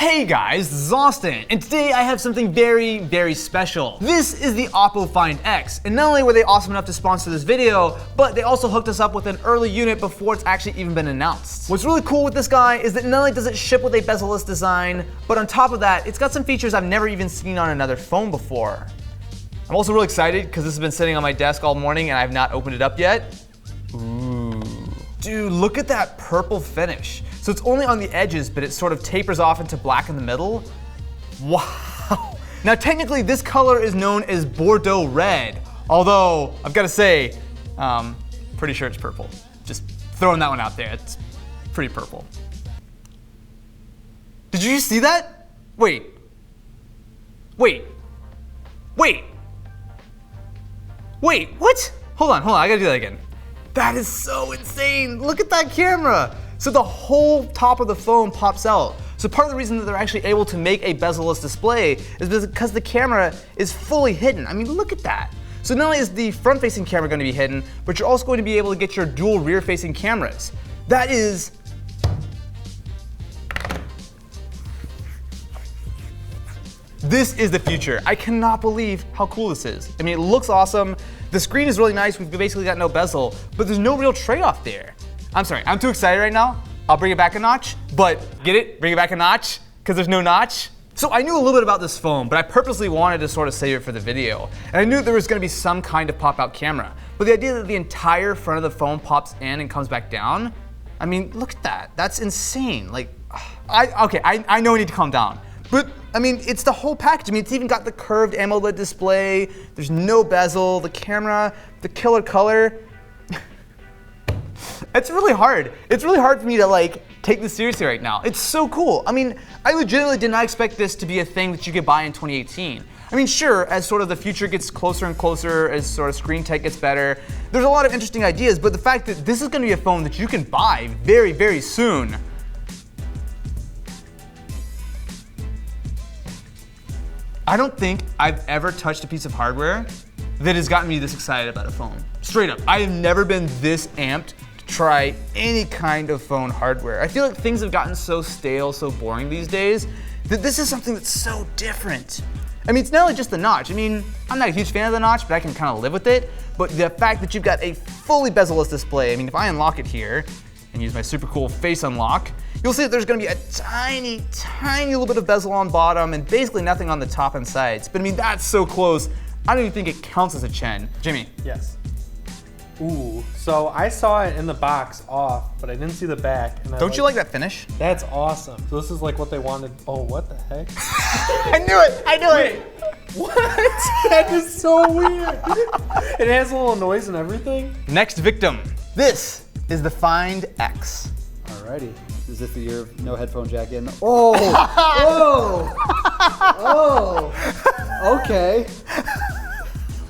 Hey guys, this is Austin, and today I have something very, very special. This is the Oppo Find X, and not only were they awesome enough to sponsor this video, but they also hooked us up with an early unit before it's actually even been announced. What's really cool with this guy is that not only does it ship with a bezel-less design, but on top of that, it's got some features I've never even seen on another phone before. I'm also really excited because this has been sitting on my desk all morning and I have not opened it up yet. Ooh. Dude, look at that purple finish. So it's only on the edges, but it sort of tapers off into black in the middle. Wow. Now technically this color is known as Bordeaux red, although I've got to say, pretty sure it's purple. Just throwing that one out there, it's pretty purple. Did you see that? Wait, what? Hold on, I gotta do that again. That is so insane, look at that camera. So the whole top of the phone pops out. So part of the reason that they're actually able to make a bezel-less display is because the camera is fully hidden. I mean, look at that. So not only is the front-facing camera going to be hidden, but you're also going to be able to get your dual rear-facing cameras. That is... This is the future. I cannot believe how cool this is. I mean, it looks awesome. The screen is really nice. We've basically got no bezel, but there's no real trade-off there. I'm sorry, I'm too excited right now. I'll bring it back a notch, but get it? Bring it back a notch? Because there's no notch? So I knew a little bit about this phone, but I purposely wanted to sort of save it for the video. And I knew there was gonna be some kind of pop-out camera. But the idea that the entire front of the phone pops in and comes back down, I mean, look at that. That's insane. Like, I know I need to calm down. But, I mean, it's the whole package. I mean, it's even got the curved AMOLED display, there's no bezel, the camera, the killer color. It's really hard. It's really hard for me to like take this seriously right now. It's so cool. I mean, I legitimately did not expect this to be a thing that you could buy in 2018. I mean, sure, as sort of the future gets closer and closer, as sort of screen tech gets better, there's a lot of interesting ideas, but the fact that this is gonna be a phone that you can buy very, very soon. I don't think I've ever touched a piece of hardware that has gotten me this excited about a phone. Straight up, I have never been this amped to try any kind of phone hardware. I feel like things have gotten so stale, so boring these days, that this is something that's so different. I mean, it's not only just the notch. I mean, I'm not a huge fan of the notch, but I can kind of live with it. But the fact that you've got a fully bezel-less display, I mean, if I unlock it here and use my super cool face unlock, you'll see that there's gonna be a tiny, tiny little bit of bezel on bottom and basically nothing on the top and sides. But I mean, that's so close. I don't even think it counts as a Chen. Jimmy. Yes. Ooh, so I saw it in the box off, but I didn't see the back. And Don't you like that finish? That's awesome. So this is like what they wanted. Oh, what the heck? I knew it! What? That is so weird. It has a little noise and everything. Next victim. This is the Find X. Alrighty. Is this the year of no headphone jack in? Oh! Oh! Okay.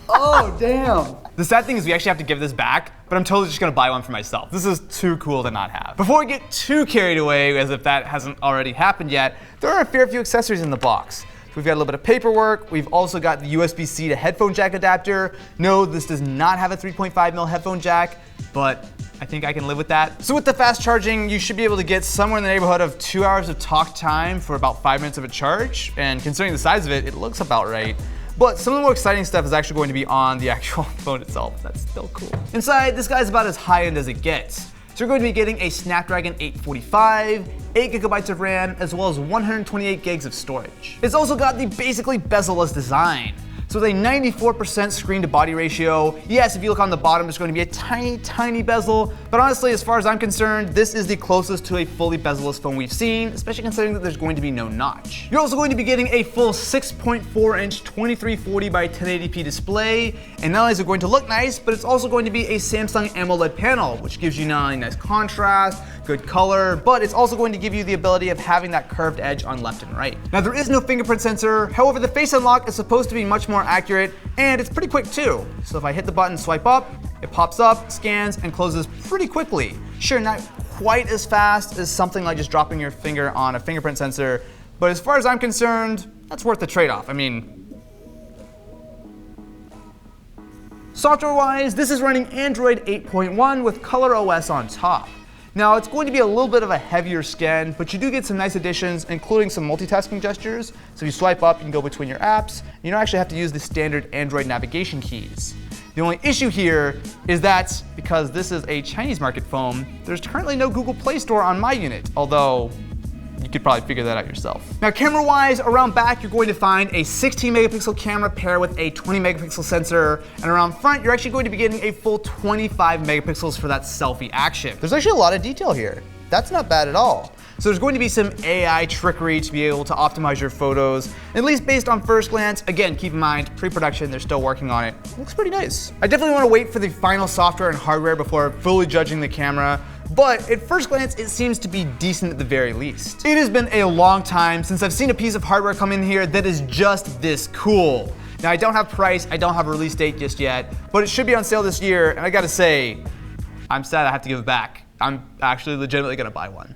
Oh, damn. The sad thing is we actually have to give this back, but I'm totally just gonna buy one for myself. This is too cool to not have. Before we get too carried away, as if that hasn't already happened yet, there are a fair few accessories in the box. So we've got a little bit of paperwork. We've also got the USB-C to headphone jack adapter. No, this does not have a 3.5mm headphone jack, but I think I can live with that. So with the fast charging, you should be able to get somewhere in the neighborhood of 2 hours of talk time for about 5 minutes of a charge. And considering the size of it, it looks about right. But some of the more exciting stuff is actually going to be on the actual phone itself. That's still cool. Inside, this guy's about as high-end as it gets. So you're going to be getting a Snapdragon 845, 8GB of RAM, as well as 128 gigs of storage. It's also got the basically bezel-less design. So with a 94% screen-to-body ratio, yes, if you look on the bottom, there's going to be a tiny, tiny bezel, but honestly, as far as I'm concerned, this is the closest to a fully bezel-less phone we've seen, especially considering that there's going to be no notch. You're also going to be getting a full 6.4-inch 2340 by 1080p display, and not only is it going to look nice, but it's also going to be a Samsung AMOLED panel, which gives you not only nice contrast, good color, but it's also going to give you the ability of having that curved edge on left and right. Now, there is no fingerprint sensor, however, the face unlock is supposed to be much more accurate, and it's pretty quick too. So if I hit the button, swipe up, it pops up, scans, and closes pretty quickly. Sure, not quite as fast as something like just dropping your finger on a fingerprint sensor, but as far as I'm concerned, that's worth the trade-off. I mean, software-wise, this is running Android 8.1 with ColorOS on top. Now it's going to be a little bit of a heavier scan, but you do get some nice additions, including some multitasking gestures. So if you swipe up, you can go between your apps. You don't actually have to use the standard Android navigation keys. The only issue here is that because this is a Chinese market phone, there's currently no Google Play Store on my unit, although you could probably figure that out yourself. Now camera-wise, around back you're going to find a 16 megapixel camera paired with a 20 megapixel sensor, and around front you're actually going to be getting a full 25 megapixels for that selfie action. There's actually a lot of detail here. That's not bad at all. So there's going to be some AI trickery to be able to optimize your photos, at least based on first glance. Again, keep in mind, pre-production, they're still working on it. It looks pretty nice. I definitely want to wait for the final software and hardware before fully judging the camera, but at first glance, it seems to be decent at the very least. It has been a long time since I've seen a piece of hardware come in here that is just this cool. Now, I don't have price, I don't have a release date just yet, but it should be on sale this year, and I gotta say, I'm sad I have to give it back. I'm actually legitimately gonna buy one.